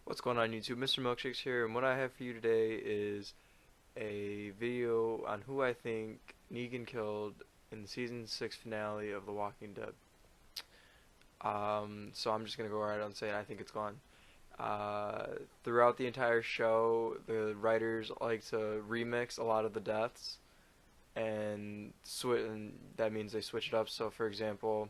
What's going on YouTube? Mr. Milkshakes here, and what I have for you today is a video on who I think Negan killed in the season 6 finale of The Walking Dead. So I'm just gonna go right on saying I think it's gone. Uh, Throughout the entire show, the writers like to remix a lot of the deaths, and that means they switch it up. So, for example,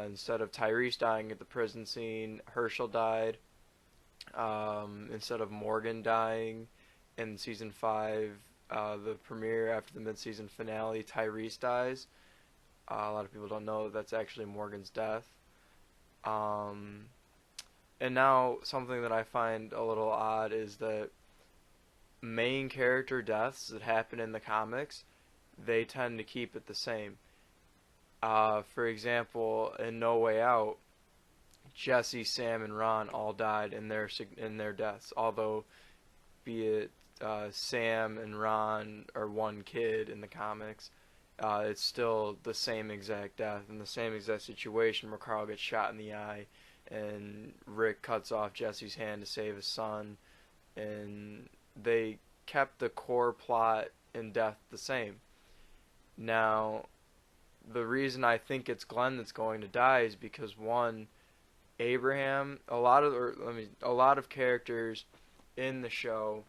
instead of Tyrese dying at the prison scene, Herschel died. Instead of Morgan dying in season 5, the premiere after the mid-season finale, Tyrese dies. A lot of people don't know that's actually Morgan's death. Um, and now something that I find a little odd is that main character deaths that happen in the comics, they tend to keep it the same. For example, in No Way Out, Jesse, Sam, and Ron all died in their deaths. Although, be it Sam and Ron are one kid in the comics, it's still the same exact death in the same exact situation where Carl gets shot in the eye, and Rick cuts off Jesse's hand to save his son, and they kept the core plot and death the same. Now, the reason I think it's Glenn that's going to die is because one, Abraham, a lot of characters in the show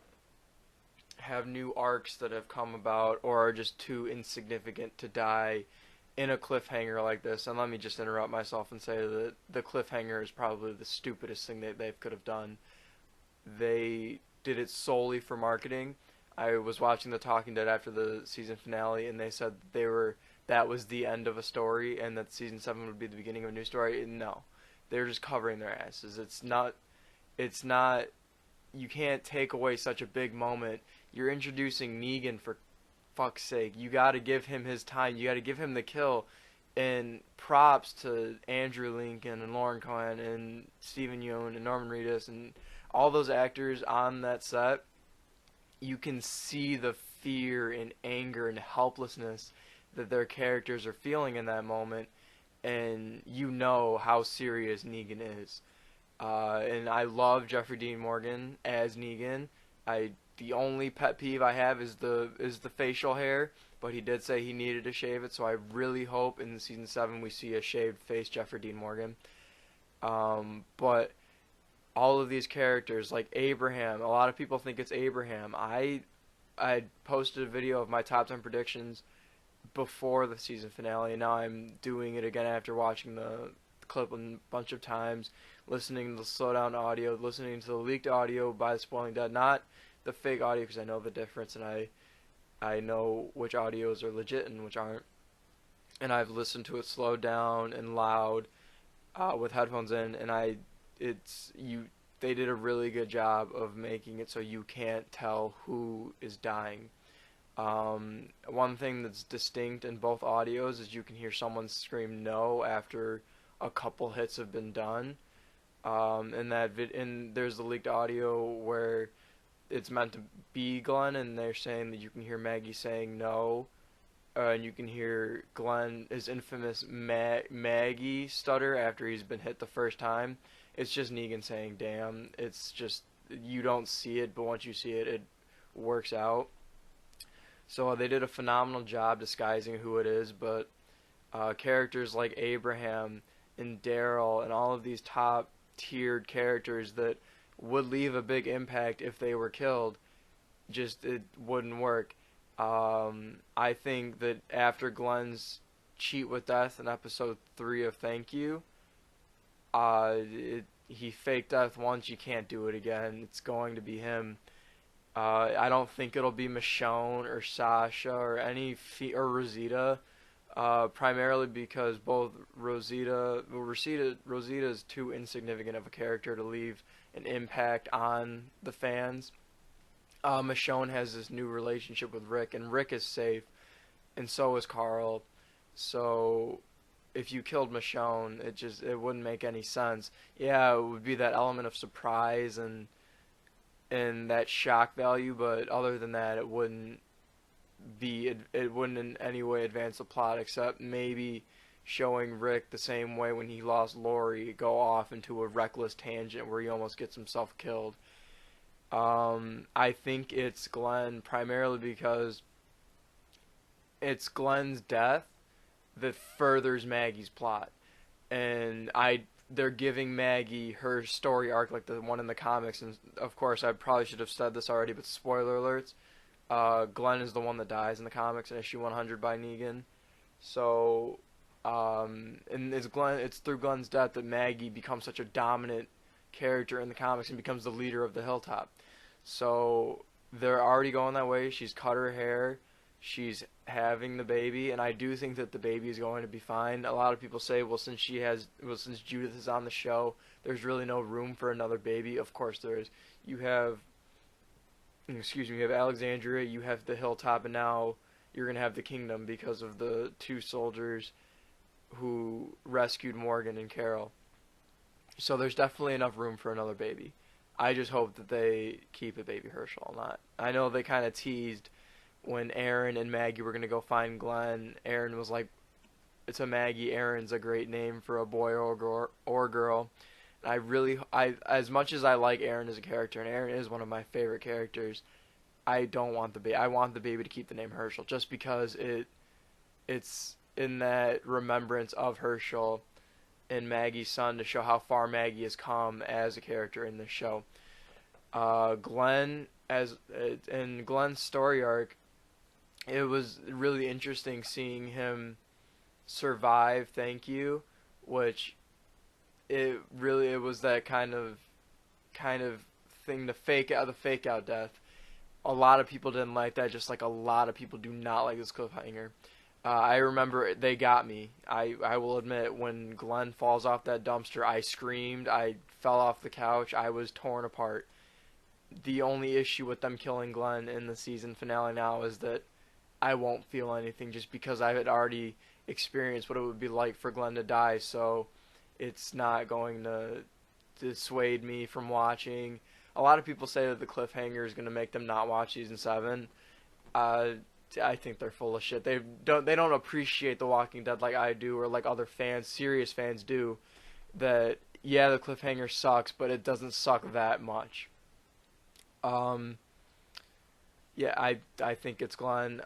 have new arcs that have come about or are just too insignificant to die in a cliffhanger like this. And let me just interrupt myself and say that the cliffhanger is probably the stupidest thing that they could have done. They did it solely for marketing. I was watching The Talking Dead after the season finale, and they said that was the end of a story, and that season 7 would be the beginning of a new story. No, they're just covering their asses. It's not, you can't take away such a big moment. You're introducing Negan, for fuck's sake. You gotta give him his time. You gotta give him the kill. And props to Andrew Lincoln and Lauren Cohen and Stephen Yeun and Norman Reedus and all those actors on that set. You can see the fear and anger and helplessness that their characters are feeling in that moment, and you know how serious Negan is. And I love Jeffrey Dean Morgan as Negan. The only pet peeve I have is the facial hair, but he did say he needed to shave it, so I really hope in season 7 we see a shaved face Jeffrey Dean Morgan. But all of these characters, like Abraham, a lot of people think it's Abraham. I posted a video of my top 10 predictions before the season finale, and now I'm doing it again after watching the clip a bunch of times, listening to the slowdown audio, listening to the leaked audio by the Spoiling Dead, not the fake audio, because I know the difference, and I know which audios are legit and which aren't. And I've listened to it slowed down and loud with headphones in, and they did a really good job of making it so you can't tell who is dying. One thing that's distinct in both audios is you can hear someone scream no after a couple hits have been done. And there's the leaked audio where it's meant to be Glenn, and they're saying that you can hear Maggie saying no, and you can hear his infamous Maggie stutter after he's been hit the first time. It's just Negan saying damn. It's just, you don't see it, but once you see it, it works out. So they did a phenomenal job disguising who it is, but characters like Abraham and Daryl and all of these top tiered characters that would leave a big impact if they were killed, just it wouldn't work. I think that after Glenn's cheat with death in episode 3 of Thank You, he faked death once, you can't do it again. It's going to be him. I don't think it'll be Michonne or Sasha or or Rosita. Primarily because both Rosita is too insignificant of a character to leave an impact on the fans. Michonne has this new relationship with Rick, and Rick is safe, and so is Carl. So if you killed Michonne, it wouldn't make any sense. Yeah, it would be that element of surprise and that shock value, but other than that, it wouldn't in any way advance the plot, except maybe showing Rick the same way when he lost Lori go off into a reckless tangent where he almost gets himself killed. I think it's Glenn primarily because it's Glenn's death that furthers Maggie's plot, and they're giving Maggie her story arc like the one in the comics. And of course, I probably should have said this already, but spoiler alerts. Glenn is the one that dies in the comics in issue 100 by Negan. So, and it's through Glenn's death that Maggie becomes such a dominant character in the comics and becomes the leader of the Hilltop. So they're already going that way. She's cut her hair. She's having the baby, and I do think that the baby is going to be fine. A lot of people say, well, since Judith is on the show, there's really no room for another baby. Of course there is. You have Alexandria, you have the Hilltop, and now you're gonna have the Kingdom because of the two soldiers who rescued Morgan and Carol. So there's definitely enough room for another baby. I just hope that they keep a baby Herschel. Not. I know they kind of teased when Aaron and Maggie were gonna go find Glenn. Aaron was like, "It's a Maggie. Aaron's a great name for a boy or girl." And as much as I like Aaron as a character, and Aaron is one of my favorite characters, I don't want the baby. I want the baby to keep the name Herschel, just because it's in that remembrance of Herschel and Maggie's son, to show how far Maggie has come as a character in this show. Glenn, in Glenn's story arc, it was really interesting seeing him survive Thank You, which it was that kind of thing, the fake out death. A lot of people didn't like that, just like a lot of people do not like this cliffhanger. I remember they got me. I will admit, when Glenn falls off that dumpster, I screamed. I fell off the couch. I was torn apart. The only issue with them killing Glenn in the season finale now is that I won't feel anything, just because I had already experienced what it would be like for Glenn to die. So it's not going to dissuade me from watching. A lot of people say that the cliffhanger is going to make them not watch season 7. I think they're full of shit. They don't appreciate The Walking Dead like I do, or like other fans, serious fans do. That, yeah, the cliffhanger sucks, but it doesn't suck that much. Yeah, I think it's Glenn.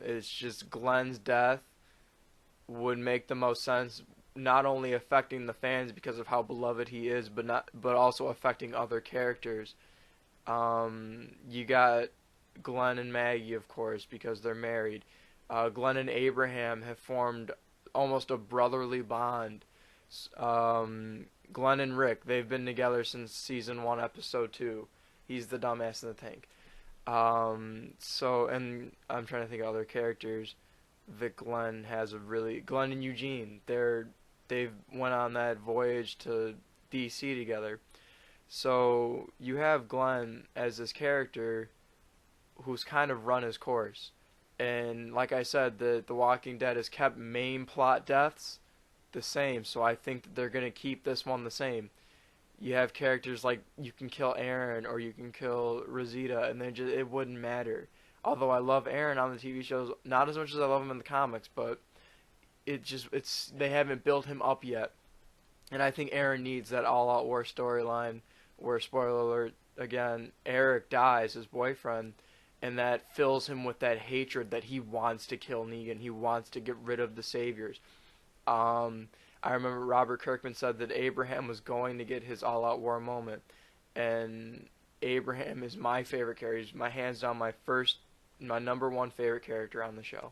It's just Glenn's death would make the most sense, not only affecting the fans because of how beloved he is, but also affecting other characters. You got Glenn and Maggie, of course, because they're married. Glenn and Abraham have formed almost a brotherly bond. Glenn and Rick, they've been together since season 1, episode 2. He's the dumbass in the tank. And I'm trying to think of other characters that Glenn and Eugene, they've went on that voyage to DC together. So you have Glenn as this character who's kind of run his course. And like I said, The Walking Dead has kept main plot deaths the same, so I think that they're going to keep this one the same. You have characters like, you can kill Aaron or you can kill Rosita, and it wouldn't matter. Although I love Aaron on the TV shows, not as much as I love him in the comics, but they haven't built him up yet. And I think Aaron needs that all-out war storyline where, spoiler alert, again, Eric dies, his boyfriend, and that fills him with that hatred that he wants to kill Negan. He wants to get rid of the Saviors. I remember Robert Kirkman said that Abraham was going to get his all-out war moment, and Abraham is my favorite character. He's hands down my number one favorite character on the show.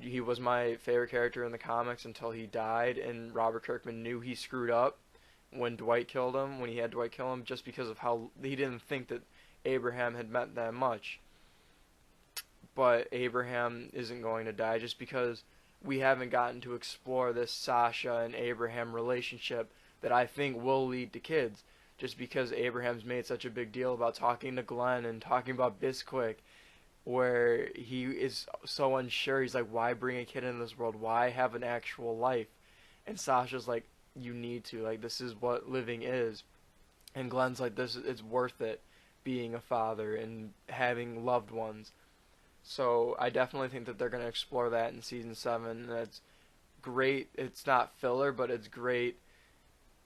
He was my favorite character in the comics until he died, and Robert Kirkman knew he screwed up when Dwight killed him, when he had Dwight kill him, just because of how he didn't think that Abraham had meant that much. But Abraham isn't going to die just because we haven't gotten to explore this Sasha and Abraham relationship that I think will lead to kids. Just because Abraham's made such a big deal about talking to Glenn and talking about Bisquick, where he is so unsure. He's like, why bring a kid into this world? Why have an actual life? And Sasha's like, you need to. Like, this is what living is. And Glenn's like, it's worth it being a father and having loved ones. So I definitely think that they're going to explore that in season 7. great. It's not filler, but it's great.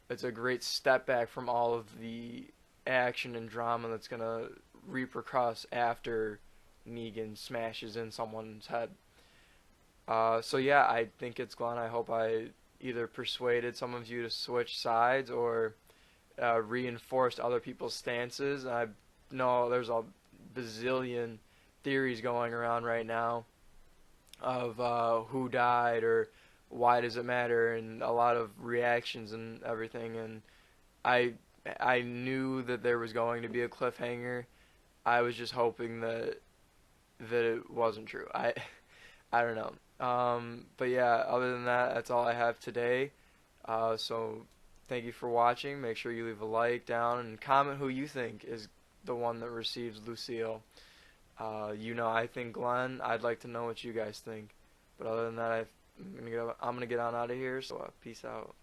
It's a great step back from all of the action and drama that's gonna repercuss after Negan smashes in someone's head. So yeah, I think it's Glenn. I hope I either persuaded some of you to switch sides or reinforced other people's stances. I know there's a bazillion theories going around right now of who died or why does it matter, and a lot of reactions and everything. And I I knew that there was going to be a cliffhanger. I was just hoping that it wasn't true. I don't know. But yeah, other than that, that's all I have today. So thank you for watching. Make sure you leave a like down and comment who you think is the one that receives Lucille. I think Glenn. I'd like to know what you guys think. But other than that, I'm gonna get on out of here. So peace out.